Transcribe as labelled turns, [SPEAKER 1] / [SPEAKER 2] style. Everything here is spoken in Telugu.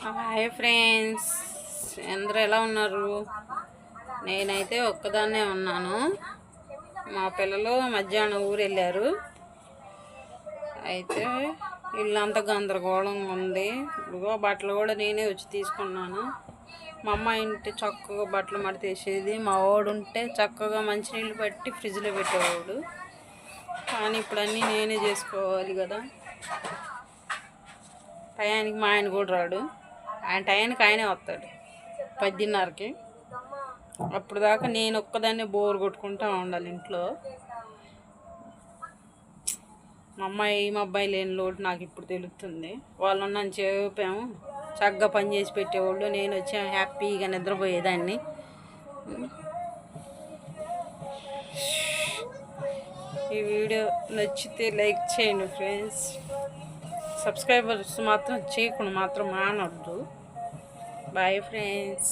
[SPEAKER 1] హాయ్ ఫ్రెండ్స్, అందరూ ఎలా ఉన్నారు? నేనైతే ఒక్కదాన్నే ఉన్నాను. మా పిల్లలు మధ్యాహ్నం ఊరు వెళ్ళారు. అయితే ఇల్లంతా గందరగోళంగా ఉంది. ఇదిగో బట్టలు కూడా నేనే వచ్చి తీసుకున్నాను. మా అమ్మాయి ఉంటే చక్కగా బట్టలు మడతేసేది. మా వాడు ఉంటే చక్కగా మంచినీళ్ళు పట్టి ఫ్రిడ్జ్లో పెట్టేవాడు. కానీ ఇప్పుడు అన్నీ నేనే చేసుకోవాలి కదా. టయానికి మా ఆయన కూడా రాడు. ఆయన టయానికి ఆయనే వస్తాడు 10:30కి. అప్పుడు దాకా నేను ఒక్కదాన్నే బోర్ కొట్టుకుంటూ ఉండాలి ఇంట్లో. మా అబ్బాయి లేని లోటు నాకు ఇప్పుడు తెలుస్తుంది. వాళ్ళు నన్ను చెప్పాము చక్కగా పని చేసి పెట్టేవాళ్ళు, నేను వచ్చి హ్యాపీగా నిద్రపోయేదాన్ని. ఈ వీడియో నచ్చితే లైక్ చేయండి ఫ్రెండ్స్. సబ్స్క్రైబర్స్ మాత్రం చేయకుండా మాత్రం మానవద్దు. Bye friends.